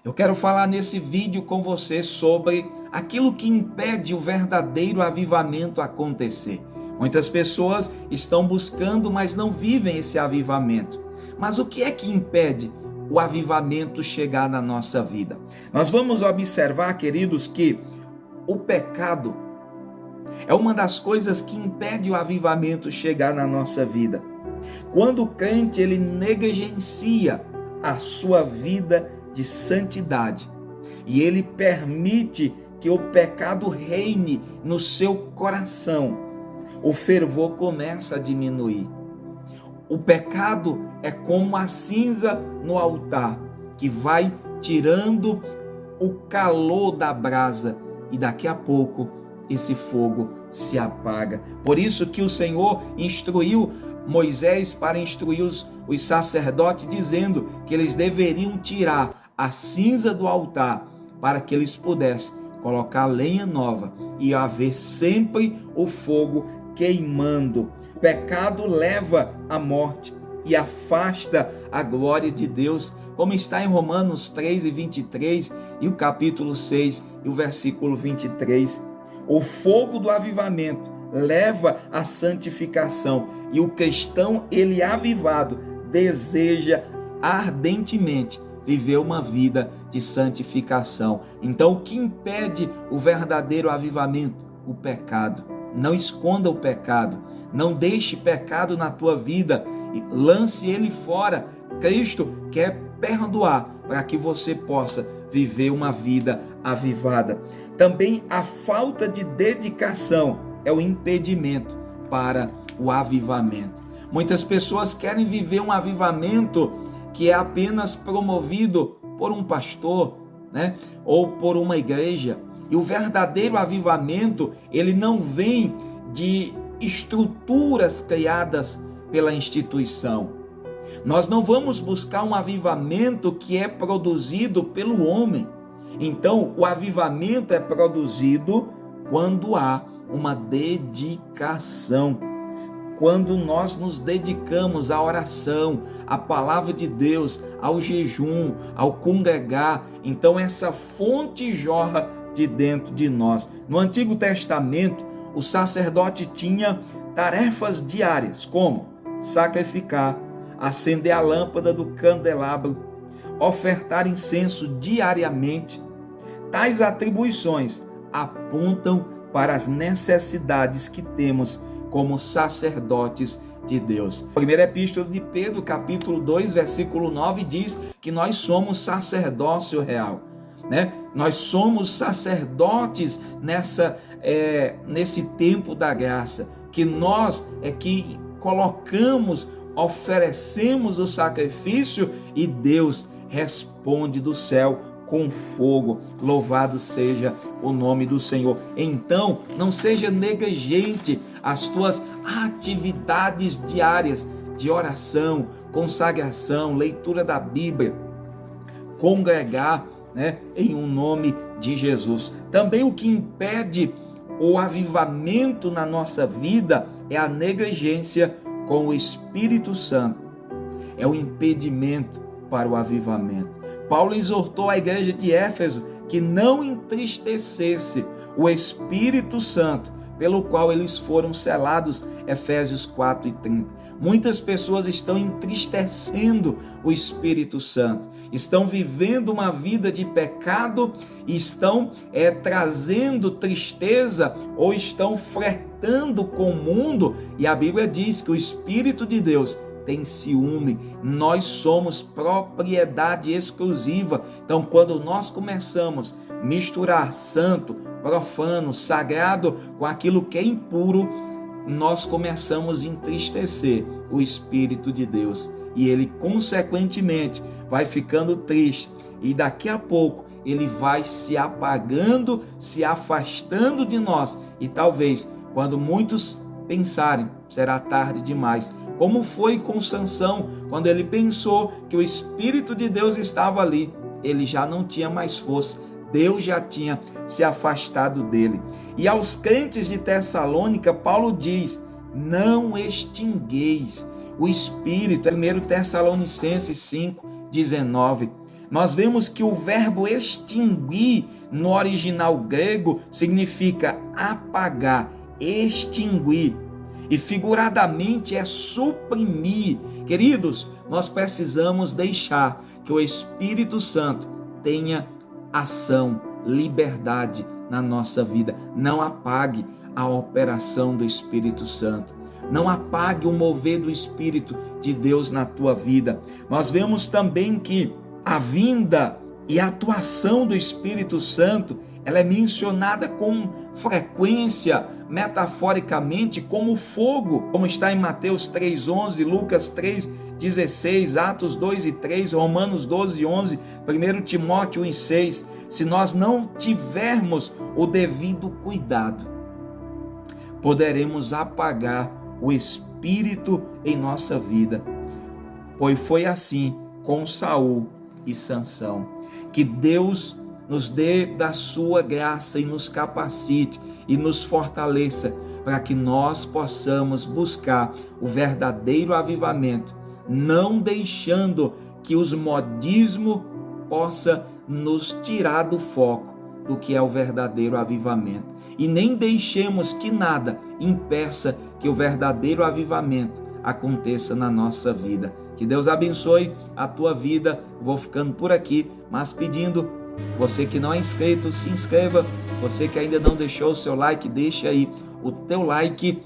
Eu quero falar nesse vídeo com você sobre aquilo que impede o verdadeiro avivamento acontecer. Muitas pessoas estão buscando, mas não vivem esse avivamento. Mas o que é que impede o avivamento chegar na nossa vida? Nós vamos observar, queridos, que o pecado é uma das coisas que impede o avivamento chegar na nossa vida. Quando o crente ele negligencia a sua vida de santidade e ele permite que o pecado reine no seu coração, o fervor começa a diminuir. O pecado é como a cinza no altar, que vai tirando o calor da brasa e daqui a pouco esse fogo se apaga. Por isso que o Senhor instruiu Moisés para instruir os sacerdotes, dizendo que eles deveriam tirar a cinza do altar para que eles pudessem colocar lenha nova e haver sempre o fogo queimando. O pecado leva à morte e afasta a glória de Deus, como está em Romanos 3:23 e o capítulo 6 e o versículo 23. O fogo do avivamento leva à santificação e o cristão, ele avivado, deseja ardentemente viver uma vida de santificação. Então, o que impede o verdadeiro avivamento? O pecado. Não esconda o pecado, não deixe pecado na tua vida, lance ele fora. Cristo quer perdoar para que você possa viver uma vida avivada. Também a falta de dedicação é o impedimento para o avivamento. Muitas pessoas querem viver um avivamento que é apenas promovido por um pastor, ou por uma igreja. E o verdadeiro avivamento, ele não vem de estruturas criadas pela instituição. Nós não vamos buscar um avivamento que é produzido pelo homem. Então, o avivamento é produzido quando há uma dedicação. Quando nós nos dedicamos à oração, à palavra de Deus, ao jejum, ao congregar, então essa fonte jorra de dentro de nós. No Antigo Testamento, o sacerdote tinha tarefas diárias, como sacrificar, acender a lâmpada do candelabro, ofertar incenso diariamente. Tais atribuições apontam para as necessidades que temos como sacerdotes de Deus. A primeira epístola de Pedro, capítulo 2, versículo 9, diz que nós somos sacerdócio real. Nós somos sacerdotes nesse tempo da graça, que nós é que colocamos, oferecemos o sacrifício e Deus responde do céu com fogo. Louvado seja o nome do Senhor. Então, não seja negligente as tuas atividades diárias de oração, consagração, leitura da Bíblia, congregar, em um nome de Jesus. Também o que impede o avivamento na nossa vida é a negligência com o Espírito Santo. É o impedimento para o avivamento. Paulo exortou a igreja de Éfeso que não entristecesse o Espírito Santo, pelo qual eles foram selados, Efésios 4:30. Muitas pessoas estão entristecendo o Espírito Santo, estão vivendo uma vida de pecado, estão trazendo tristeza ou estão flertando com o mundo, e a Bíblia diz que o Espírito de Deus tem ciúme. Nós somos propriedade exclusiva. Então, quando nós começamos a misturar santo, profano, sagrado com aquilo que é impuro, nós começamos a entristecer o Espírito de Deus. E ele, consequentemente, vai ficando triste. E daqui a pouco, ele vai se apagando, se afastando de nós. E talvez, quando muitos pensarem, será tarde demais. Como foi com Sansão, quando ele pensou que o Espírito de Deus estava ali, ele já não tinha mais força, Deus já tinha se afastado dele. E aos crentes de Tessalônica, Paulo diz: não extingueis o Espírito. 1 Tessalonicenses 5:19. nós vemos que o verbo extinguir no original grego significa apagar, extinguir. E figuradamente é suprimir. Queridos, nós precisamos deixar que o Espírito Santo tenha ação, liberdade na nossa vida. Não apague a operação do Espírito Santo. Não apague o mover do Espírito de Deus na tua vida. Nós vemos também que a vinda e a atuação do Espírito Santo, ela é mencionada com frequência, metaforicamente, como fogo, como está em Mateus 3:11, Lucas 3:16, Atos 2:3, Romanos 12:11, 1 Timóteo 1:6. Se nós não tivermos o devido cuidado, poderemos apagar o Espírito em nossa vida. Pois foi assim com Saul e Sansão. Que Deus nos dê da sua graça e nos capacite e nos fortaleça para que nós possamos buscar o verdadeiro avivamento, não deixando que os modismos possam nos tirar do foco do que é o verdadeiro avivamento. E nem deixemos que nada impeça que o verdadeiro avivamento aconteça na nossa vida. Que Deus abençoe a tua vida. Vou ficando por aqui, mas pedindo, você que não é inscrito, se inscreva. Você que ainda não deixou o seu like, deixa aí o teu like